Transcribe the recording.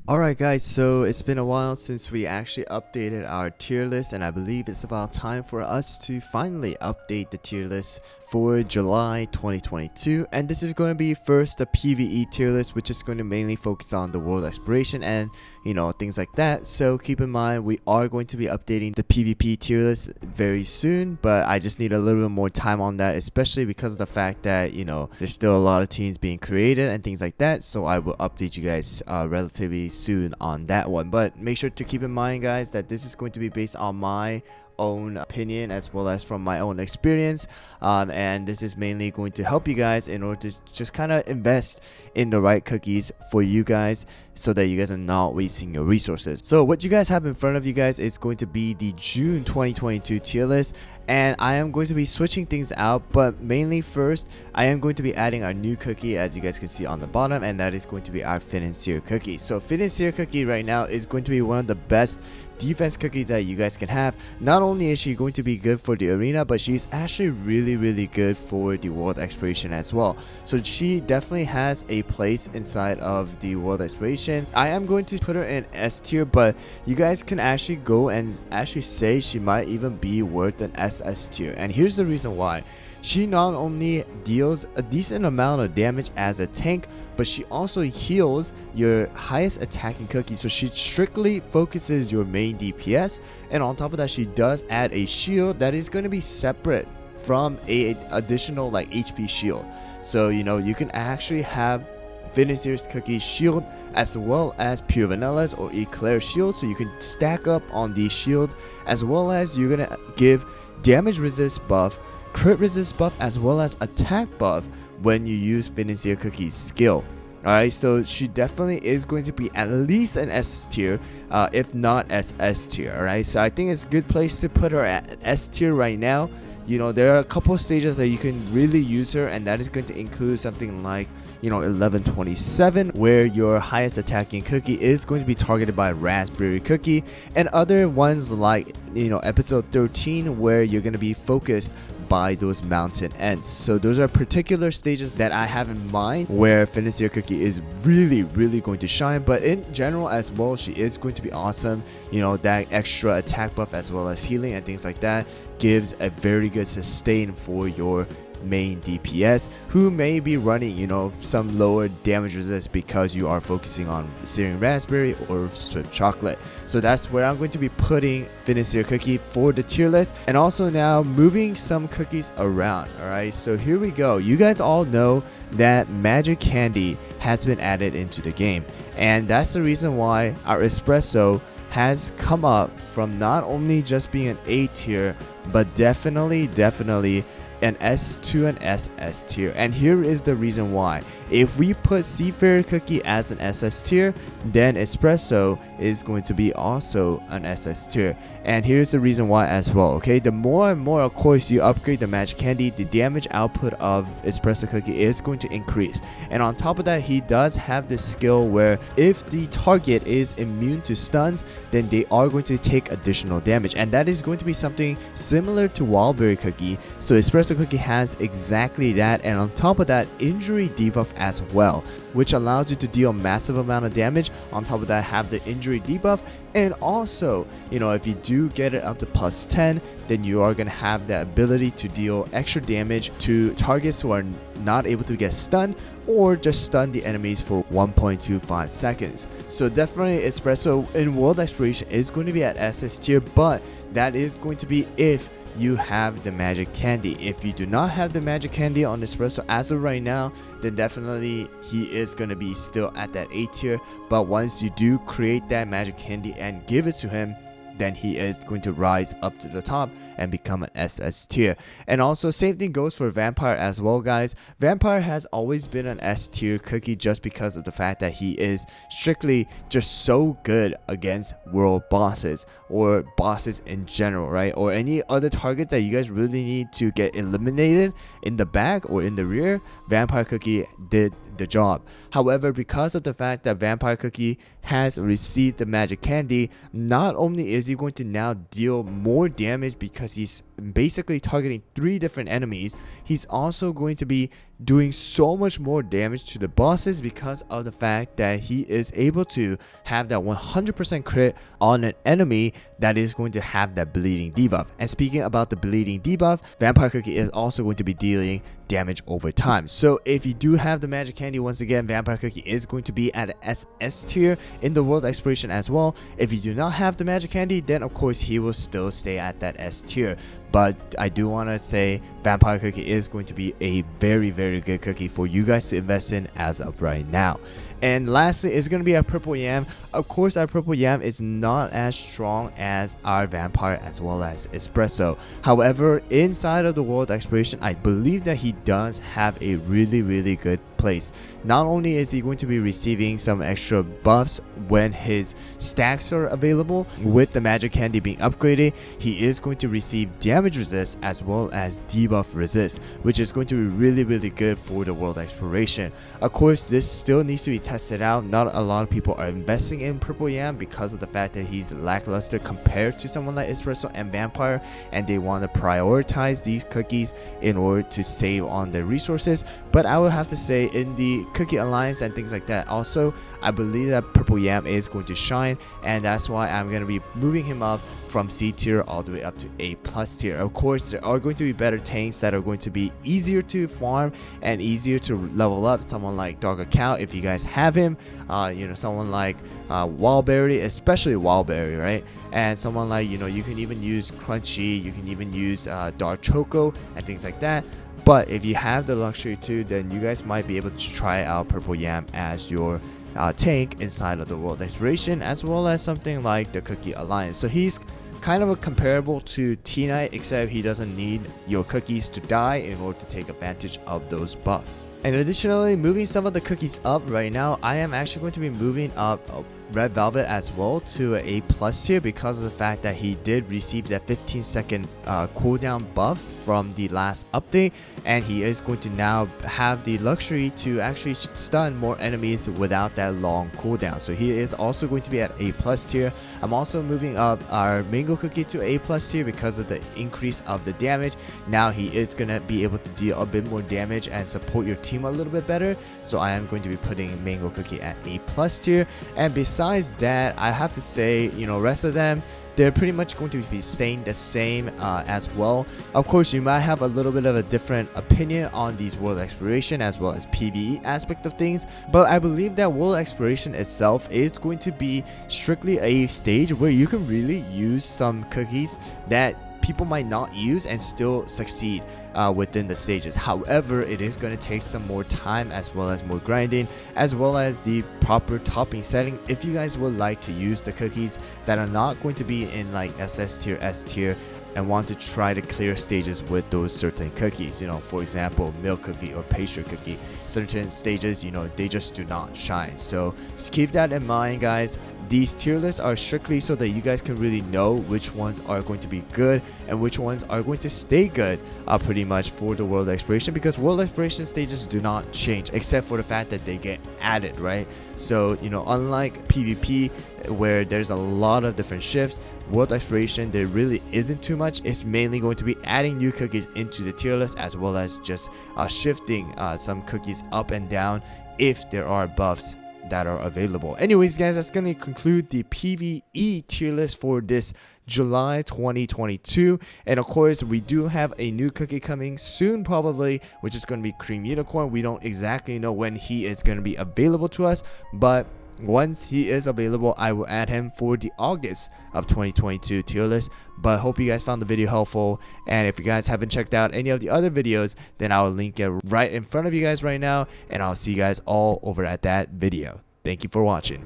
Alright guys, so it's been a while since we actually updated our tier list, and I believe it's about time for us to finally update the tier list for July 2022. And this is going to be first the PVE tier list, which is going to mainly focus on the world exploration and things like that. So keep in mind we are going to be updating the PvP tier list very soon, but I just need a little bit more time on that, especially because of the fact that there's still a lot of teams being created and things like that. So I will update you guys relatively soon on that one, but make sure to keep in mind guys that this is going to be based on my own opinion as well as from my own experience, and this is mainly going to help you guys in order to just kind of invest in the right cookies for you guys so that you guys are not wasting your resources. So what you guys have in front of you guys is going to be the June 2022 tier list, and I am going to be switching things out, but mainly first I am going to be adding our new cookie, as you guys can see on the bottom, and that is going to be our Financier Cookie. So Financier Cookie right now is going to be one of the best defense cookie that you guys can have. Not only is she going to be good for the arena, but she's actually really good for the world exploration as well. So she definitely has a place inside of the world exploration. I am going to put her in S tier, but you guys can actually go and actually say she might even be worth an SS tier, and here's the reason why. She not only deals a decent amount of damage as a tank, but she also heals your highest attacking cookie. So she strictly focuses your main DPS, and on top of that she does add a shield that is going to be separate from a additional like HP shield. So you can actually have Financier's Cookie shield as well as Pure Vanilla's or Eclair shield, so you can stack up on these shields, as well as you're gonna give damage resist buff, crit resist buff, as well as attack buff when you use Financier Cookie's skill. Alright, so she definitely is going to be at least an S tier, if not SS tier. Alright, so I think it's a good place to put her at S tier right now. There are a couple of stages that you can really use her, and that is going to include something like 1127, where your highest attacking cookie is going to be targeted by Raspberry Cookie, and other ones like episode 13, where you're going to be focused by those mountain ants. So those are particular stages that I have in mind where Financier Cookie is really going to shine. But in general as well, she is going to be awesome. That extra attack buff as well as healing and things like that gives a very good sustain for your main DPS who may be running some lower damage resist because you are focusing on Searing Raspberry or Swift Chocolate. So that's where I'm going to be putting Financier Cookie for the tier list, and also now moving some cookies around. Alright, so here we go. You guys all know that Magic Candy has been added into the game, and that's the reason why our Espresso has come up from not only just being an A tier, but definitely an S to an SS tier. And here is the reason why. If we put Seafarer Cookie as an SS tier, then Espresso is going to be also an SS tier. And here's the reason why as well. Okay, the more and more of course you upgrade the Magic Candy, the damage output of Espresso Cookie is going to increase. And on top of that, he does have this skill where if the target is immune to stuns, then they are going to take additional damage, and that is going to be something similar to Wildberry Cookie. So Espresso Cookie has exactly that, and on top of that, injury debuff as well, which allows you to deal massive amount of damage. On top of that, have the injury debuff, and also if you do get it up to plus 10, then you are going to have the ability to deal extra damage to targets who are not able to get stunned, or just stun the enemies for 1.25 seconds. So definitely Espresso in world exploration is going to be at SS tier, but that is going to be if you have the Magic Candy. If you do not have the Magic Candy on Espresso as of right now, then definitely he is going to be still at that A tier. But once you do create that Magic Candy and give it to him, then he is going to rise up to the top and become an SS tier. And also same thing goes for Vampire as well, guys. Vampire has always been an S tier cookie just because of the fact that he is strictly just so good against world bosses or bosses in general, right? Or any other targets that you guys really need to get eliminated in the back or in the rear. Vampire Cookie did the job. However, because of the fact that Vampire Cookie has received the Magic Candy, not only is he going to now deal more damage because he's basically targeting 3 different enemies, he's also going to be doing so much more damage to the bosses because of the fact that he is able to have that 100% crit on an enemy that is going to have that bleeding debuff. And speaking about the bleeding debuff, Vampire Cookie is also going to be dealing damage over time. So if you do have the magic candy, once again, Vampire Cookie is going to be at an SS tier in the world exploration as well. If you do not have the magic candy, then of course he will still stay at that S tier. But I do want to say Vampire Cookie is going to be a very good cookie for you guys to invest in as of right now. And lastly, it's going to be our Purple Yam. Of course, our Purple Yam is not as strong as our Vampire as well as Espresso. However, inside of the world exploration, I believe that he does have a really good place. Not only is he going to be receiving some extra buffs when his stacks are available with the magic candy being upgraded, he is going to receive damage resist as well as debuff resist, which is going to be really good for the world exploration. Of course, this still needs to be tested out. Not a lot of people are investing in Purple Yam because of the fact that he's lackluster compared to someone like Espresso and Vampire, and they want to prioritize these cookies in order to save on their resources. But I would have to say, in the Cookie Alliance and things like that, also I believe that Purple Yam is going to shine, and that's why I'm going to be moving him up from C tier all the way up to A+ tier. Of course, there are going to be better tanks that are going to be easier to farm and easier to level up. Someone like Dog Account, if you guys have him, you know, someone like Wildberry, especially Wildberry, right? And someone like, you know, you can even use Crunchy, you can even use Dark Choco and things like that. But if you have the luxury too, then you guys might be able to try out Purple Yam as your tank inside of the world exploration, as well as something like the Cookie Alliance. So he's kind of a comparable to T-Knight, except he doesn't need your cookies to die in order to take advantage of those buffs. And additionally, moving some of the cookies up right now, I am actually going to be moving up Red Velvet as well to an A+ tier because of the fact that he did receive that 15-second cooldown buff from the last update, and he is going to now have the luxury to actually stun more enemies without that long cooldown. So he is also going to be at A+ tier. I'm also moving up our Mango Cookie to A+ tier because of the increase of the damage. Now he is going to be able to deal a bit more damage and support your team a little bit better. So I am going to be putting Mango Cookie at A+ tier. And besides that, I have to say, you know, rest of them, they're pretty much going to be staying the same as well. Of course, you might have a little bit of a different opinion on these world exploration as well as PvE aspect of things, but I believe that world exploration itself is going to be strictly a stage where you can really use some cookies that people might not use and still succeed within the stages. However, it is going to take some more time as well as more grinding, as well as the proper topping setting if you guys would like to use the cookies that are not going to be in like SS tier, S tier, and want to try to clear stages with those certain cookies. You know, for example, Milk Cookie or Pastry Cookie, certain stages, you know, they just do not shine. So just keep that in mind, guys. These tier lists are strictly so that you guys can really know which ones are going to be good and which ones are going to stay good pretty much for the world exploration, because world exploration stages do not change except for the fact that they get added, right? So, you know, unlike PvP where there's a lot of different shifts, world exploration there really isn't too much. It's mainly going to be adding new cookies into the tier list, as well as just shifting some cookies up and down if there are buffs that are available. Anyways, guys, that's gonna conclude the PVE tier list for this July 2022. And of course, we do have a new cookie coming soon, probably, which is going to be Cream Unicorn. We don't exactly know when he is going to be available to us, but once he is available, I will add him for the August of 2022 tier list. But hope you guys found the video helpful, and if you guys haven't checked out any of the other videos, then I will link it right in front of you guys right now, and I'll see you guys all over at that video. Thank you for watching.